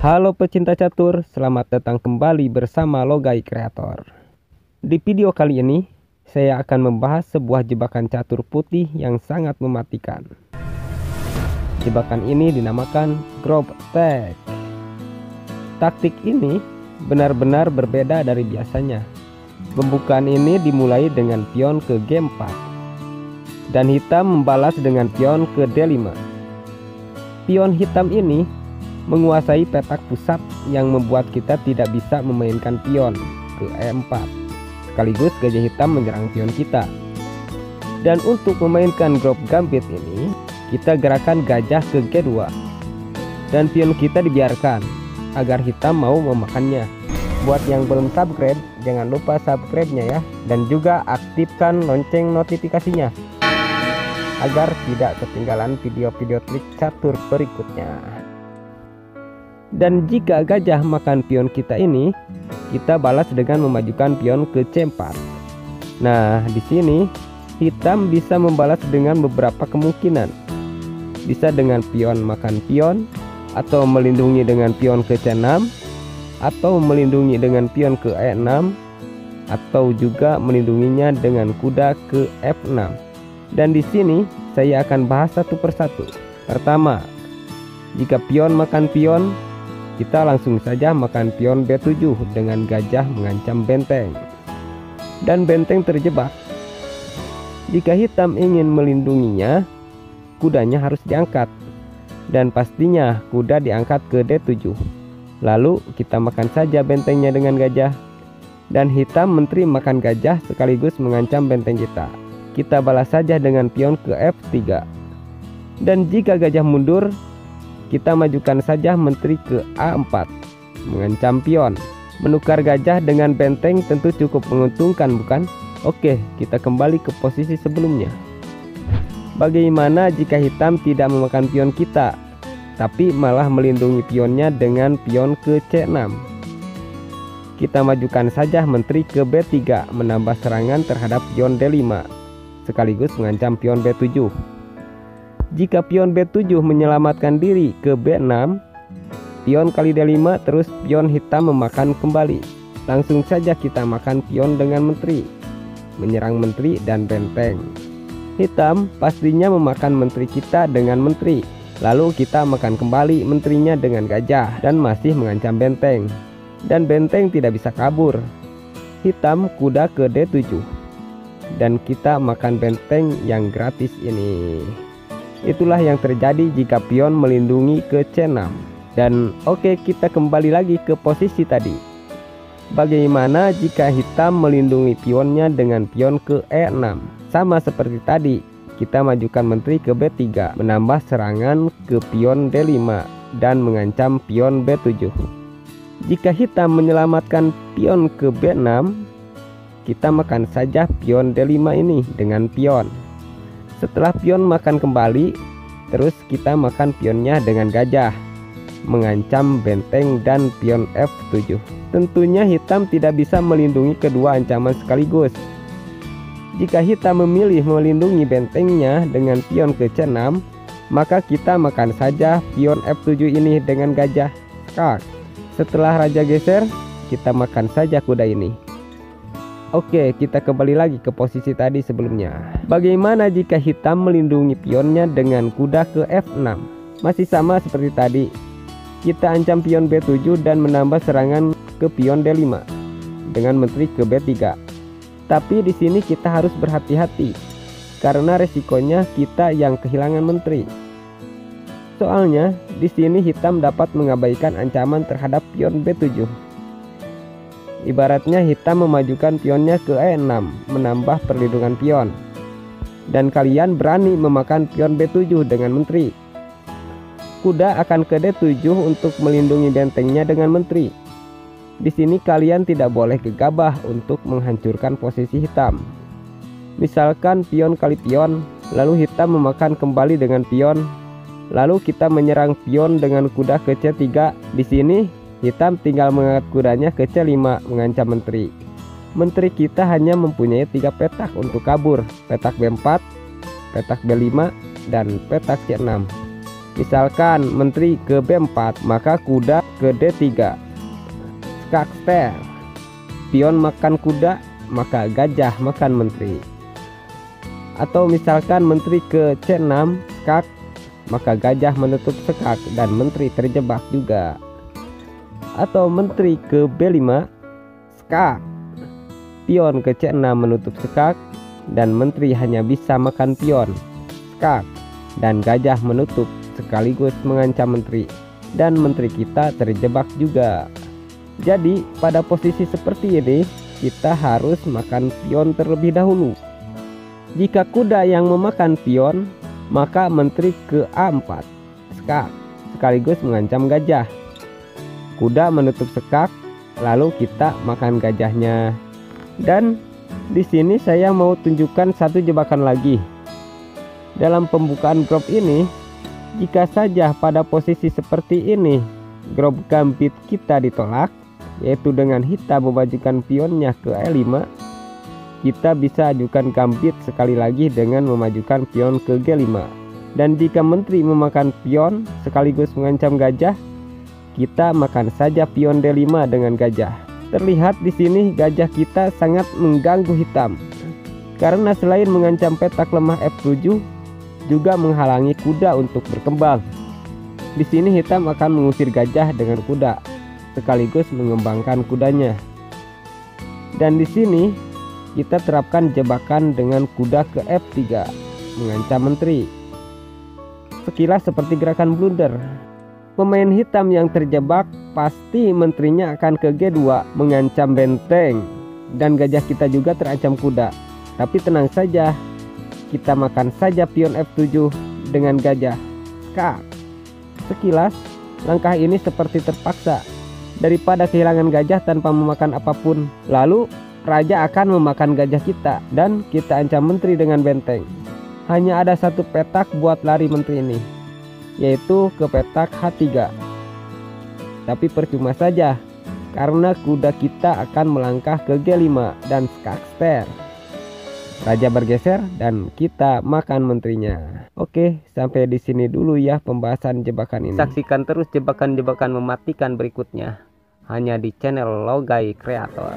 Halo pecinta catur, selamat datang kembali bersama Logai Kreator. Di video kali ini, saya akan membahas sebuah jebakan catur putih yang sangat mematikan. Jebakan ini dinamakan Grove Tag. Taktik ini benar-benar berbeda dari biasanya. Pembukaan ini dimulai dengan pion ke G4 dan hitam membalas dengan pion ke D5. Pion hitam ini menguasai petak pusat yang membuat kita tidak bisa memainkan pion ke E4. Sekaligus gajah hitam menyerang pion kita. Dan untuk memainkan Grove Gambit ini, kita gerakan gajah ke G2. Dan pion kita dibiarkan agar hitam mau memakannya. Buat yang belum subscribe, jangan lupa subscribe-nya ya. Dan juga aktifkan lonceng notifikasinya agar tidak ketinggalan video-video trik catur berikutnya. Dan jika gajah makan pion kita ini, kita balas dengan memajukan pion ke C4. Nah, di sini hitam bisa membalas dengan beberapa kemungkinan. Bisa dengan pion makan pion, atau melindungi dengan pion ke C6, atau melindungi dengan pion ke E6, atau juga melindunginya dengan kuda ke F6. Dan di sini saya akan bahas satu persatu. Pertama, jika pion makan pion, kita langsung saja makan pion B7 dengan gajah mengancam benteng. Dan benteng terjebak. Jika hitam ingin melindunginya, kudanya harus diangkat. Dan pastinya kuda diangkat ke D7. Lalu kita makan saja bentengnya dengan gajah. Dan hitam menteri makan gajah sekaligus mengancam benteng kita. Kita balas saja dengan pion ke F3. Dan jika gajah mundur, kita majukan saja menteri ke A4, mengancam pion. Menukar gajah dengan benteng tentu cukup menguntungkan, bukan? Oke, kita kembali ke posisi sebelumnya. Bagaimana jika hitam tidak memakan pion kita, tapi malah melindungi pionnya dengan pion ke C6? Kita majukan saja menteri ke B3, menambah serangan terhadap pion D5, sekaligus mengancam pion B7. Jika pion B7 menyelamatkan diri ke B6, pion kali D5 terus pion hitam memakan kembali. Langsung saja kita makan pion dengan menteri, menyerang menteri dan benteng. Hitam pastinya memakan menteri kita dengan menteri. Lalu kita makan kembali menterinya dengan gajah dan masih mengancam benteng. Dan benteng tidak bisa kabur. Hitam kuda ke D7. Dan kita makan benteng yang gratis ini. Itulah yang terjadi jika pion melindungi ke C6. Dan oke, kita kembali lagi ke posisi tadi. Bagaimana jika hitam melindungi pionnya dengan pion ke E6? Sama seperti tadi, kita majukan menteri ke B3, menambah serangan ke pion D5 dan mengancam pion B7. Jika hitam menyelamatkan pion ke B6, kita makan saja pion D5 ini dengan pion. Setelah pion makan kembali, terus kita makan pionnya dengan gajah, mengancam benteng dan pion F7. Tentunya hitam tidak bisa melindungi kedua ancaman sekaligus. Jika hitam memilih melindungi bentengnya dengan pion ke C6, maka kita makan saja pion F7 ini dengan gajah. Setelah raja geser, kita makan saja kuda ini. Oke, kita kembali lagi ke posisi tadi sebelumnya. Bagaimana jika hitam melindungi pionnya dengan kuda ke F6? Masih sama seperti tadi. Kita ancam pion B7 dan menambah serangan ke pion D5 dengan menteri ke B3. Tapi di sini kita harus berhati-hati karena resikonya kita yang kehilangan menteri. Soalnya di sini hitam dapat mengabaikan ancaman terhadap pion B7. Ibaratnya hitam memajukan pionnya ke E6, menambah perlindungan pion. Dan kalian berani memakan pion B7 dengan menteri. Kuda akan ke D7 untuk melindungi bentengnya dengan menteri. Di sini kalian tidak boleh gegabah untuk menghancurkan posisi hitam. Misalkan pion kali pion, lalu hitam memakan kembali dengan pion. Lalu kita menyerang pion dengan kuda ke C3. Di sini hitam tinggal mengangkat kudanya ke C5 mengancam menteri. Menteri kita hanya mempunyai 3 petak untuk kabur, petak B4, petak B5, dan petak C6. Misalkan menteri ke B4, maka kuda ke D3. Skak ster. Pion makan kuda, maka gajah makan menteri. Atau misalkan menteri ke C6 skak, maka gajah menutup skak dan menteri terjebak juga. Atau menteri ke B5 skak, pion ke C6 menutup skak dan menteri hanya bisa makan pion skak, dan gajah menutup sekaligus mengancam menteri, dan menteri kita terjebak juga. Jadi pada posisi seperti ini kita harus makan pion terlebih dahulu. Jika kuda yang memakan pion, maka menteri ke A4 skak sekaligus mengancam gajah. Kuda menutup skak, lalu kita makan gajahnya. Dan di sini saya mau tunjukkan satu jebakan lagi. Dalam pembukaan grup ini, jika saja pada posisi seperti ini grup gambit kita ditolak, yaitu dengan hitam memajukan pionnya ke E5, kita bisa ajukan gambit sekali lagi dengan memajukan pion ke G5. Dan jika menteri memakan pion sekaligus mengancam gajah, kita makan saja pion D5 dengan gajah. Terlihat di sini gajah kita sangat mengganggu hitam, karena selain mengancam petak lemah F7, juga menghalangi kuda untuk berkembang. Di sini hitam akan mengusir gajah dengan kuda, sekaligus mengembangkan kudanya. Dan di sini kita terapkan jebakan dengan kuda ke F3, mengancam menteri. Sekilas seperti gerakan blunder. Pemain hitam yang terjebak pasti menterinya akan ke G2 mengancam benteng, dan gajah kita juga terancam kuda. Tapi tenang saja, kita makan saja pion F7 dengan gajah skak. Sekilas langkah ini seperti terpaksa, daripada kehilangan gajah tanpa memakan apapun. Lalu raja akan memakan gajah kita dan kita ancam menteri dengan benteng. Hanya ada satu petak buat lari menteri ini, yaitu ke petak H3. Tapi percuma saja, karena kuda kita akan melangkah ke G5 dan skak ster. Raja bergeser dan kita makan menterinya. Oke, sampai di sini dulu ya pembahasan jebakan ini. Saksikan terus jebakan-jebakan mematikan berikutnya hanya di channel Logai Creator.